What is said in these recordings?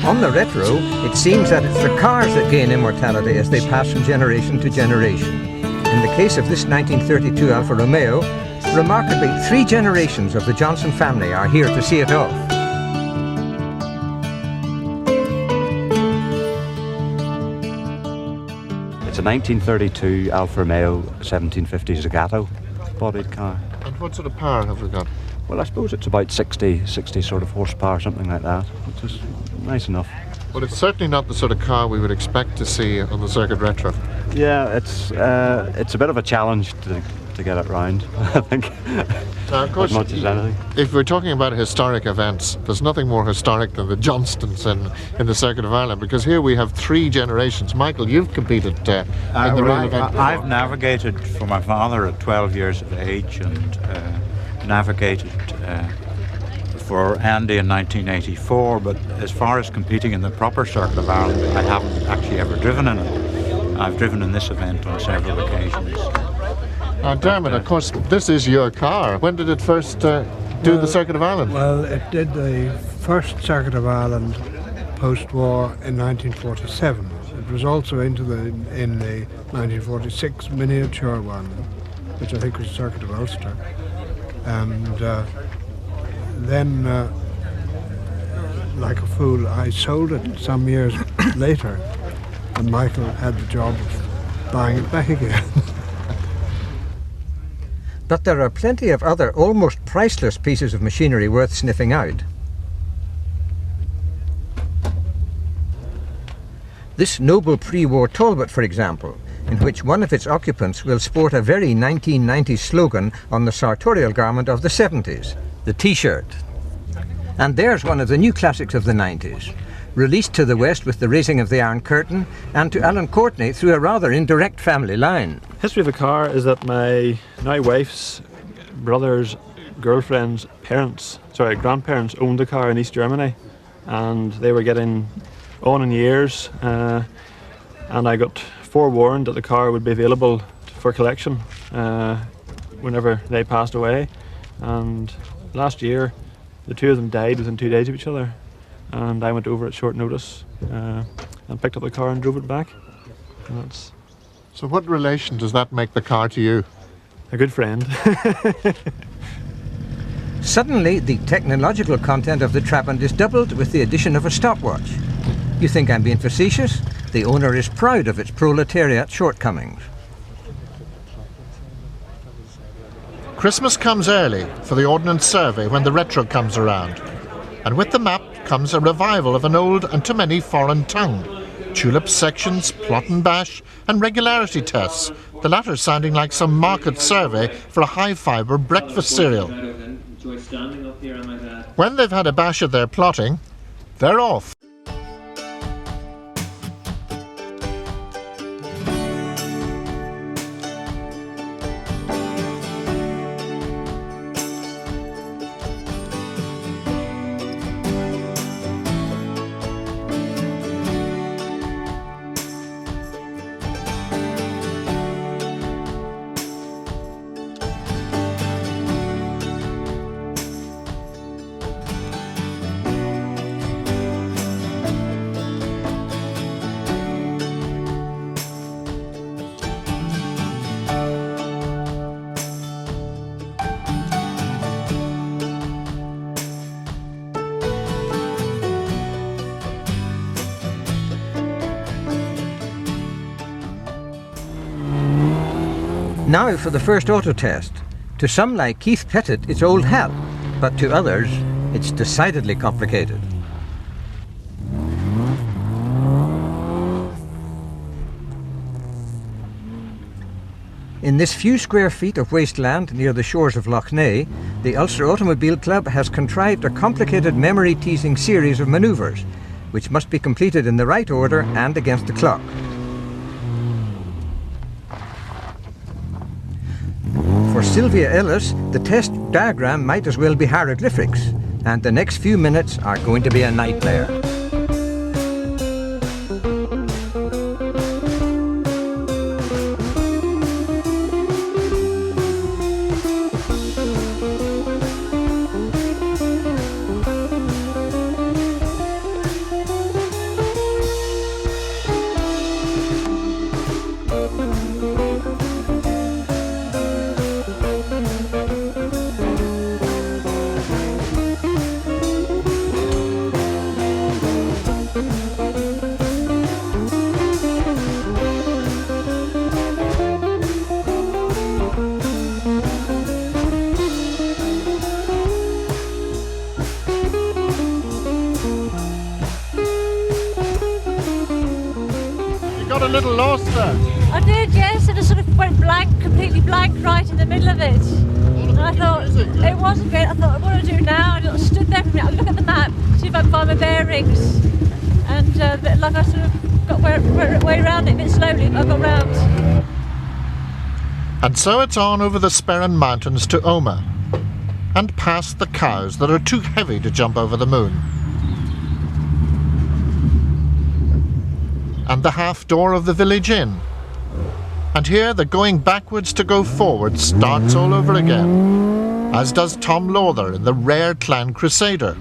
On the Retro, it seems that it's the cars that gain immortality as they pass from generation to generation. In the case of this 1932 Alfa Romeo, remarkably, 3 generations of the Johnson family are here to see it off. It's a 1932 Alfa Romeo 1750 Zagato bodied car. And what sort of power have we got? Well, I suppose it's about 60 sort of horsepower, something like that, which is nice enough. Well, it's certainly not the sort of car we would expect to see on the Circuit Retro. Yeah, it's a bit of a challenge to get it round, I think, Now, of course, as much as anything. If we're talking about historic events, there's nothing more historic than the Johnstons in the Circuit of Ireland, because here we have 3 generations. Michael, you've competed in the real event before. I've navigated for my father at 12 years of age, and navigated for Andy in 1984, but as far as competing in the proper Circuit of Ireland, I haven't actually ever driven in it. I've driven in this event on several occasions. Now, Dermot, of course, this is your car. When did it first do the Circuit of Ireland? Well, it did the first Circuit of Ireland post-war in 1947. It was also in the 1946 miniature one, which I think was Circuit of Ulster. And then, like a fool, I sold it some years later, and Michael had the job of buying it back again. But there are plenty of other almost priceless pieces of machinery worth sniffing out. This noble pre-war Talbot, for example, in which one of its occupants will sport a very 1990s slogan on the sartorial garment of the 70s, the T-shirt. And there's one of the new classics of the 90s, released to the West with the raising of the Iron Curtain, and to Alan Courtney through a rather indirect family line. History of the car is that my now wife's brother's girlfriend's grandparents owned a car in East Germany, and they were getting on in years, and I got forewarned that the car would be available for collection whenever they passed away. And last year the 2 of them died within 2 days of each other, and I went over at short notice and picked up the car and drove it back. And that's So what relation does that make the car to you? a good friend. Suddenly, the technological content of the Trabant is doubled with the addition of a stopwatch. You think I'm being facetious? The owner is proud of its proletariat shortcomings. Christmas comes early for the Ordnance Survey when the Retro comes around. And with the map comes a revival of an old and to many foreign tongue. Tulip sections, plot and bash, and regularity tests, the latter sounding like some market survey for a high-fibre breakfast cereal. When they've had a bash at their plotting, they're off. Now for the first auto test. To some like Keith Pettit, it's old hat, but to others, it's decidedly complicated. In this few square feet of wasteland near the shores of Lough Neagh, the Ulster Automobile Club has contrived a complicated memory-teasing series of manoeuvres, which must be completed in the right order and against the clock. For Sylvia Ellis, the test diagram might as well be hieroglyphics, and the next few minutes are going to be a nightmare. got a little lost there. I did, yes, and it sort of went blank, completely blank right in the middle of it. And I thought, it wasn't great. I thought, what do I do now? And I stood there for a minute, I look at the map, see if I can find my bearings. And like I sort of got way around it a bit slowly, but I got round. And so it's on over the Sperrin Mountains to Omagh, and past the cows that are too heavy to jump over the moon. And the half door of the village inn. And here the going backwards to go forward starts all over again, as does Tom Lowther in the rare Clan Crusader.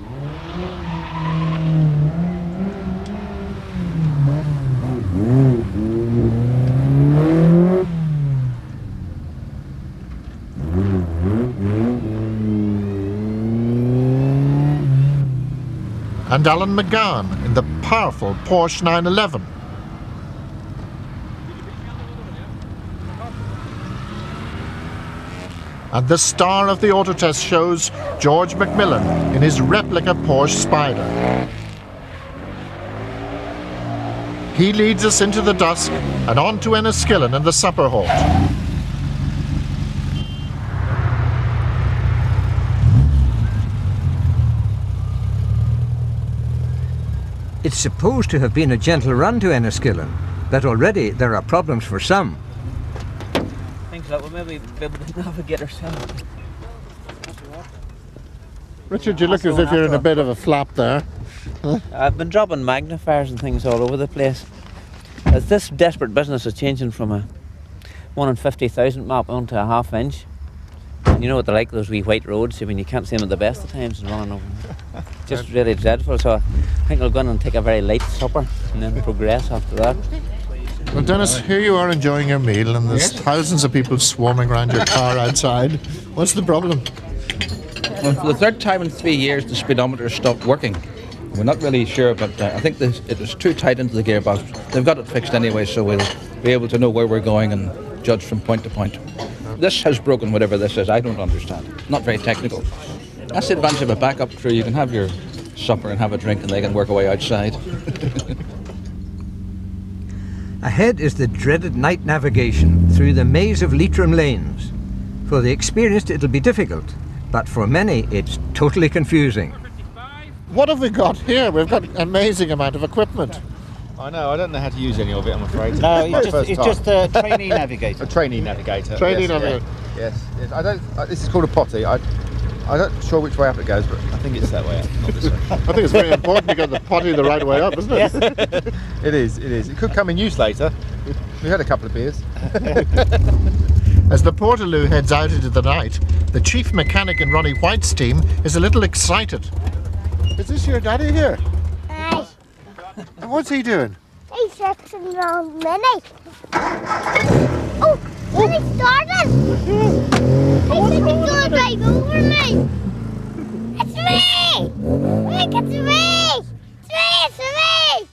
And Alan McGowan in the powerful Porsche 911. And the star of the autotest shows, George McMillan in his replica Porsche Spider. He leads us into the dusk and on to Enniskillen and the supper halt. It's supposed to have been a gentle run to Enniskillen, but already there are problems for some. Things like we'll maybe be able to navigate ourselves. Richard, you look as if you're in a bit of a flap there. Huh? I've been dropping magnifiers and things all over the place. As this desperate business is changing from a 1 in 50,000 map onto a half-inch. You know what they're like, those wee white roads. I mean, you can't see them at the best of times and running over them. Just really dreadful. So I think I'll go in and take a very light supper and then progress after that. Well, Dennis, here you are enjoying your meal and there's thousands of people swarming around your car outside. What's the problem? Well, for the third time in 3 years, the speedometer stopped working. We're not really sure, but I think it was too tight into the gearbox. They've got it fixed anyway, so we'll be able to know where we're going and judge from point to point. This has broken, whatever this is. I don't understand. Not very technical. That's the advantage of a backup crew. You can have your supper and have a drink and they can work away outside. Ahead is the dreaded night navigation through the maze of Leitrim lanes. For the experienced it'll be difficult, but for many it's totally confusing. What have we got here? We've got an amazing amount of equipment. I know, I don't know how to use any of it, I'm afraid. No, it's just a trainee navigator. A trainee navigator. Trainee yes, navigator. Yes. I don't. This is called a potty. I'm not sure which way up it goes, but I think it's that way up, not this way. I think it's very important to get the potty the right way up, isn't it? Yes. It is. It could come in use later. We had a couple of beers. As the Portaloo heads out into the night, the chief mechanic in Ronnie White's team is a little excited. Is this your daddy here? Aye. And what's he doing? He's fixing the old Mini. Oh, Mini started! I think he's going to drive over me. It's me! Look, it's me! It's me! It's me!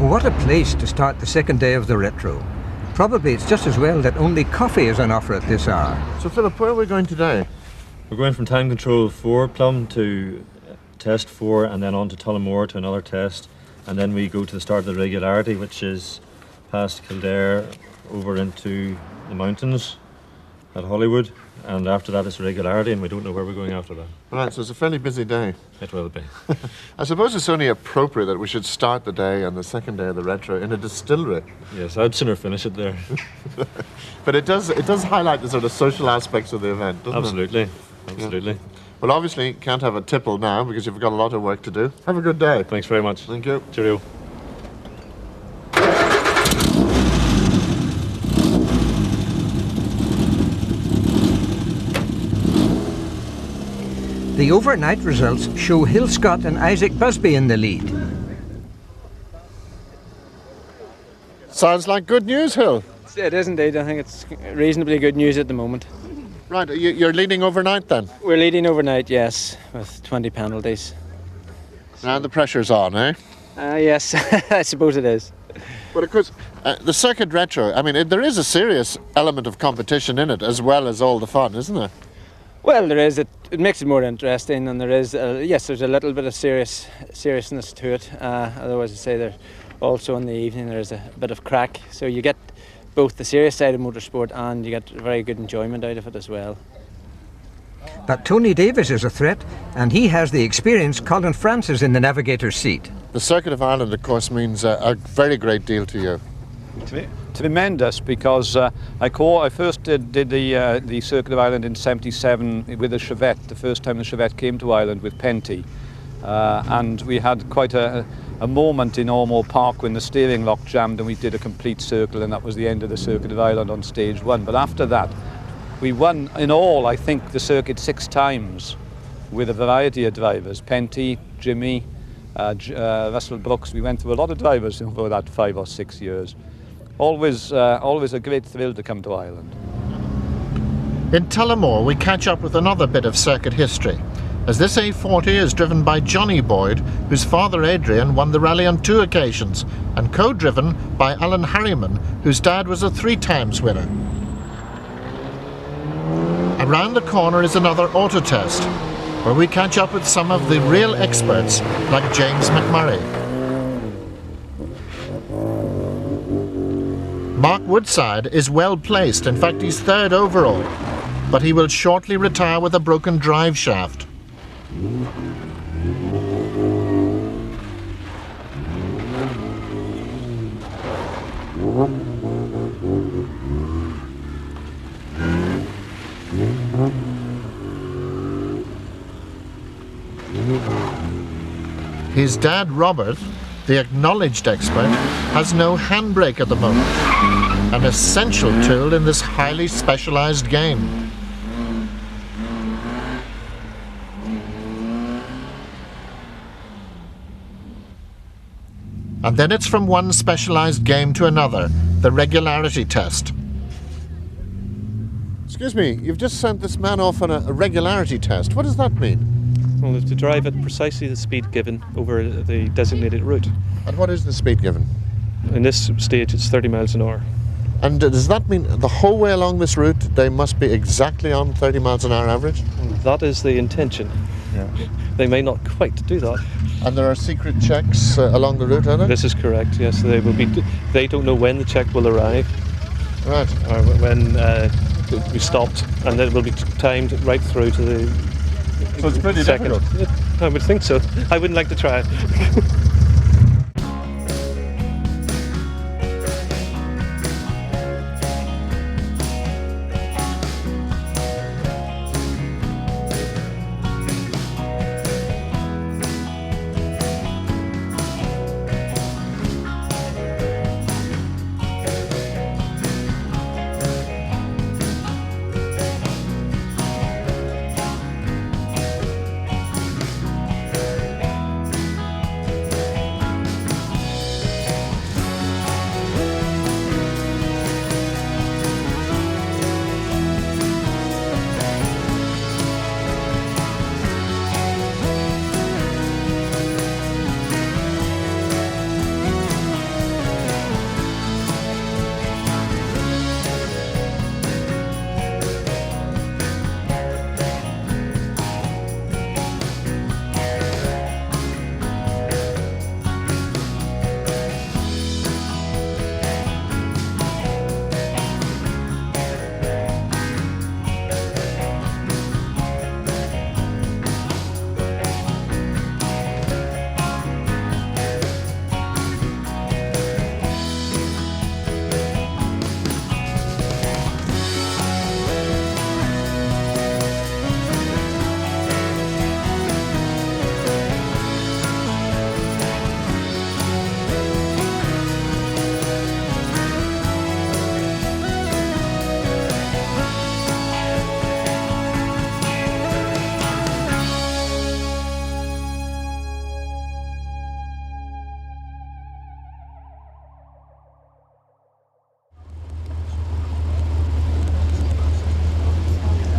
What a place to start the second day of the Retro. Probably it's just as well that only coffee is on offer at this hour. So Philip, where are we going today? We're going from time control 4 Plum to test 4 and then on to Tullamore to another test, and then we go to the start of the regularity, which is past Kildare over into the mountains at Hollywood, and after that it's regularity, and we don't know where we're going after that. Right, so it's a fairly busy day. It will be. I suppose it's only appropriate that we should start the day on the second day of the Retro in a distillery. Yes, I'd sooner finish it there. But it does highlight the sort of social aspects of the event, doesn't Absolutely. it? Absolutely. Yeah. Well, obviously, you can't have a tipple now because you've got a lot of work to do. Have a good day. Thanks very much. Thank you. Cheerio. The overnight results show Hill Scott and Isaac Busby in the lead. Sounds like good news, Hill. It is indeed. I think it's reasonably good news at the moment. Right, you're leading overnight then? We're leading overnight, yes, with 20 penalties. Now the pressure's on, eh? Yes, I suppose it is. But of course, the Circuit Retro, I mean, there is a serious element of competition in it as well as all the fun, isn't there? Well, there is. It makes it more interesting, and there is, yes, there's a little bit of seriousness to it. Otherwise, I say there also in the evening there's a bit of crack. So you get both the serious side of motorsport and you get very good enjoyment out of it as well. But Tony Davis is a threat, and he has the experience Colin Francis in the navigator's seat. The Circuit of Ireland, of course, means a very great deal to you. Tremendous, because I first did the Circuit of Ireland in '77 with a Chevette, the first time the Chevette came to Ireland with Penty. And we had quite a moment in Ormeau Park when the steering lock jammed and we did a complete circle, and that was the end of the Circuit of Ireland on stage 1. But after that, we won in all, I think, the circuit 6 times with a variety of drivers. Penty, Jimmy, Russell Brooks. We went through a lot of drivers over that 5 or 6 years. Always a great thrill to come to Ireland. In Tullamore, we catch up with another bit of circuit history, as this A40 is driven by Johnny Boyd, whose father Adrian won the rally on 2 occasions, and co-driven by Alan Harriman, whose dad was a 3 times winner. Around the corner is another autotest, where we catch up with some of the real experts, like James McMurray. Mark Woodside is well placed, in fact he's 3rd overall, but he will shortly retire with a broken drive shaft. His dad Robert, the acknowledged expert, has no handbrake at the moment, an essential tool in this highly specialised game. And then it's from one specialised game to another, the regularity test. Excuse me, you've just sent this man off on a regularity test. What does that mean? Well, to drive at precisely the speed given over the designated route. And what is the speed given? In this stage, it's 30 miles an hour. And does that mean the whole way along this route they must be exactly on 30 miles an hour average? And that is the intention. Yeah. They may not quite do that. And there are secret checks along the route, are there? This is correct, yes. They will be. They don't know when the check will arrive. Right. Or when we stopped, and then it will be timed right through to the So it's pretty second. difficult. I would think so. I wouldn't like to try it.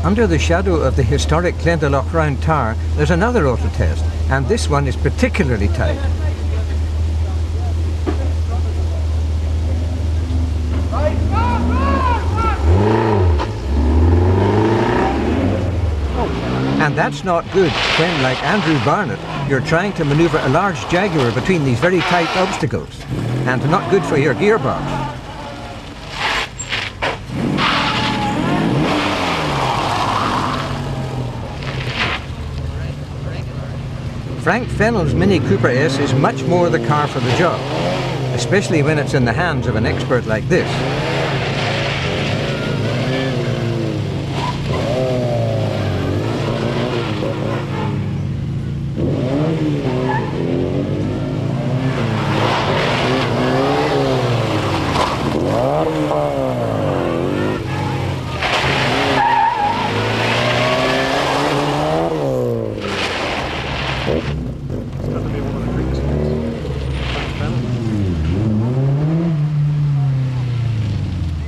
Under the shadow of the historic Glendalough Round Tower, there's another autotest, and this one is particularly tight. And that's not good when, like Andrew Barnett, you're trying to manoeuvre a large Jaguar between these very tight obstacles, and not good for your gearbox. Frank Fennell's Mini Cooper S is much more the car for the job, especially when it's in the hands of an expert like this.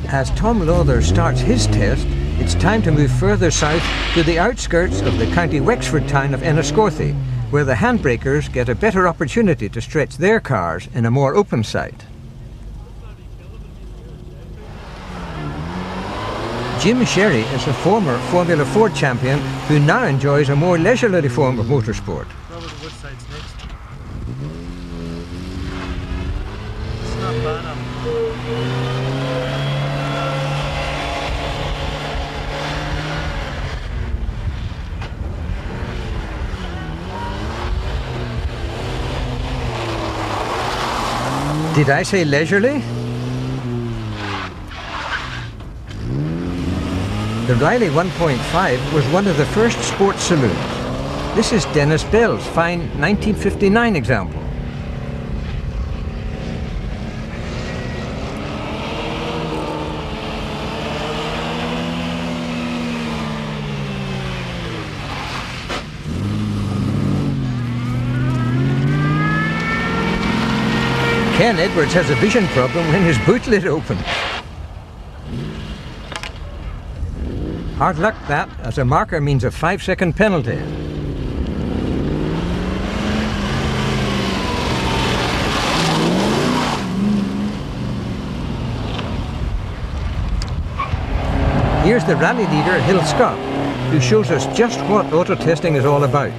As Tom Lawther starts his test, it's time to move further south to the outskirts of the County Wexford town of Enniscorthy, where the handbrakers get a better opportunity to stretch their cars in a more open site. Jim Sherry is a former Formula Ford champion who now enjoys a more leisurely form of motorsport. Did I say leisurely? The Riley 1.5 was one of the first sports saloons. This is Dennis Bell's fine 1959 example. Ken Edwards has a vision problem when his boot lid opens. Hard luck that, as a marker means a 5-second penalty. Here's the rally leader, Hill Scott, who shows us just what auto testing is all about.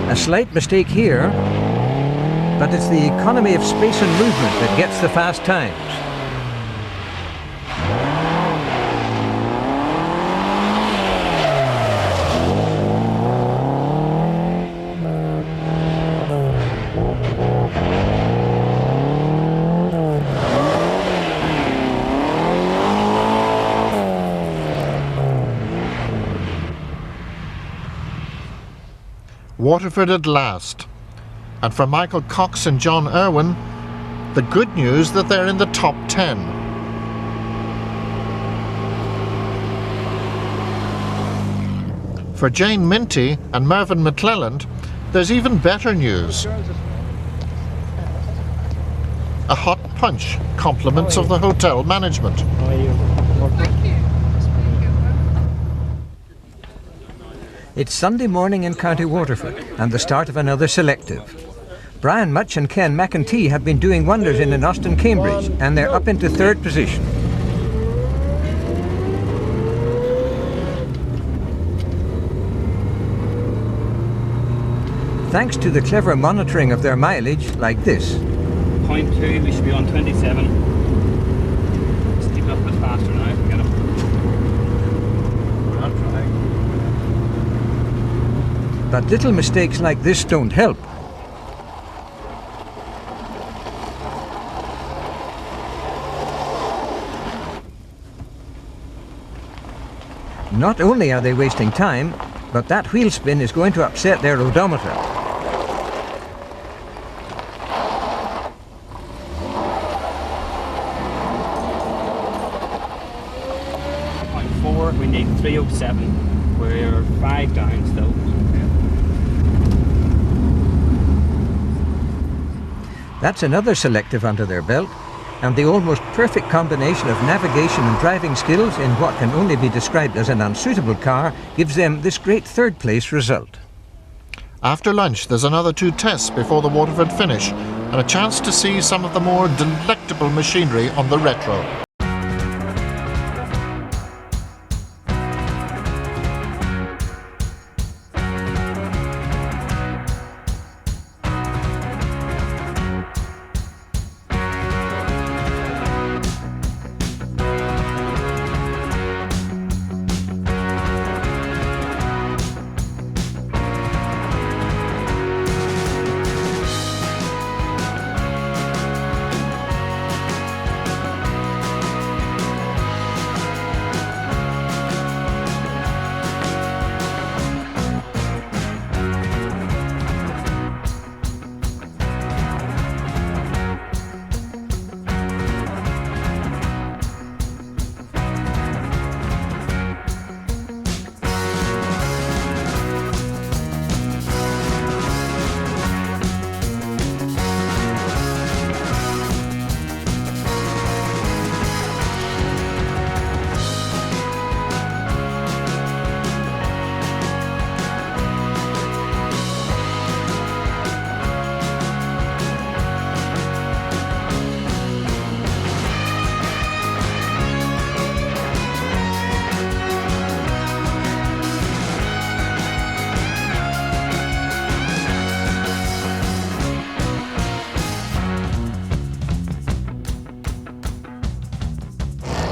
A slight mistake here, but it's the economy of space and movement that gets the fast times. Waterford at last. And for Michael Cox and John Irwin, the good news that they're in the top 10. For Jane Minty and Mervyn McClelland, there's even better news. A hot punch, compliments of the hotel management. Thank you. It's Sunday morning in County Waterford and the start of another selective. Brian Much and Ken McEntee have been doing wonders in Austin, Cambridge, and they're up into third position. Thanks to the clever monitoring of their mileage, like this. 0.2, we should be on 27. Let's keep it up a bit faster now if we get them. I'm trying. But little mistakes like this don't help. Not only are they wasting time, but that wheel spin is going to upset their odometer. 307. We're 5 down still. That's another selective under their belt, and the almost perfect combination of navigation and driving skills in what can only be described as an unsuitable car gives them this great third-place result. After lunch, there's another 2 tests before the Waterford finish, and a chance to see some of the more delectable machinery on the Retro.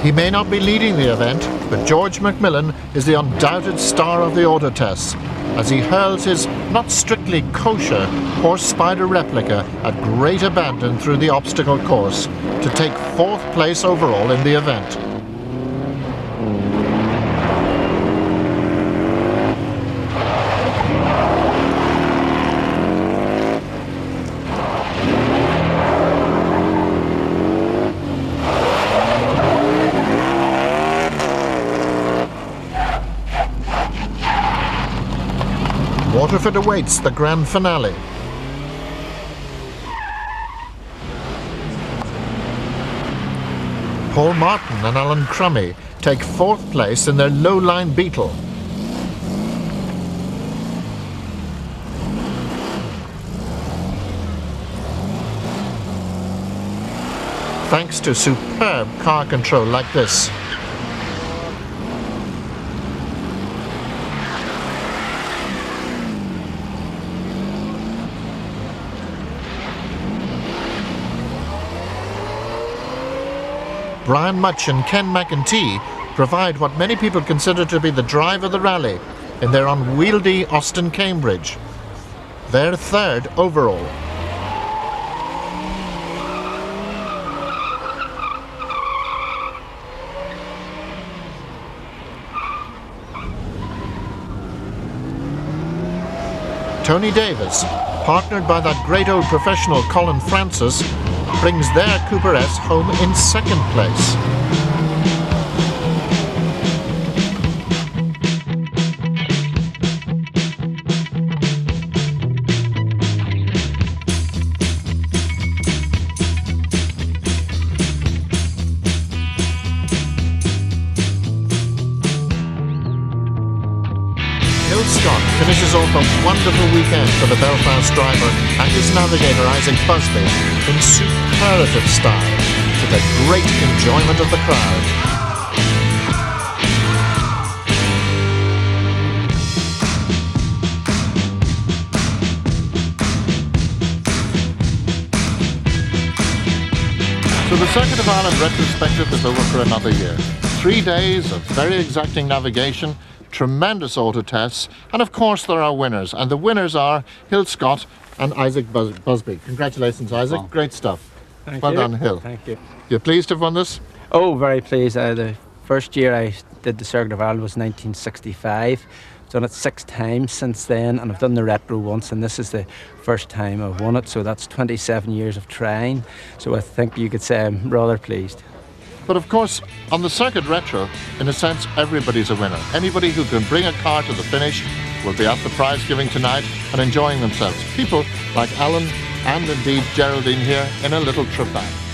He may not be leading the event, but George Macmillan is the undoubted star of the autotests, as he hurls his not strictly kosher horse spider replica at great abandon through the obstacle course to take 4th place overall in the event. Waterford awaits the grand finale. Paul Martin and Alan Crummy take 4th place in their low-line Beetle. Thanks to superb car control like this. Brian Much and Ken McEntee provide what many people consider to be the drive of the rally in their unwieldy Austin Cambridge. They're 3rd overall. Tony Davis, partnered by that great old professional Colin Francis, brings their Cooper S home in 2nd place. Hill Scott finishes off a wonderful weekend for the Belfast driver and his navigator Isaac Busby in superlative style, to the great enjoyment of the crowd. So the Circuit of Ireland retrospective is over for another year. 3 days of very exacting navigation, tremendous auto tests, and of course there are winners, and the winners are Hill Scott and Isaac Busby. Congratulations, Isaac. Great stuff. Well done, Hill. Thank you. You pleased to have won this? Oh, very pleased. The first year I did the Circuit of Ireland was 1965. I've done it 6 times since then, and I've done the Retro once, and this is the first time I've won it, so that's 27 years of trying. So I think you could say I'm rather pleased. But of course, on the Circuit Retro, in a sense, everybody's a winner. Anybody who can bring a car to the finish will be at the prize giving tonight and enjoying themselves. People like Alan and indeed Geraldine here in a little trip back.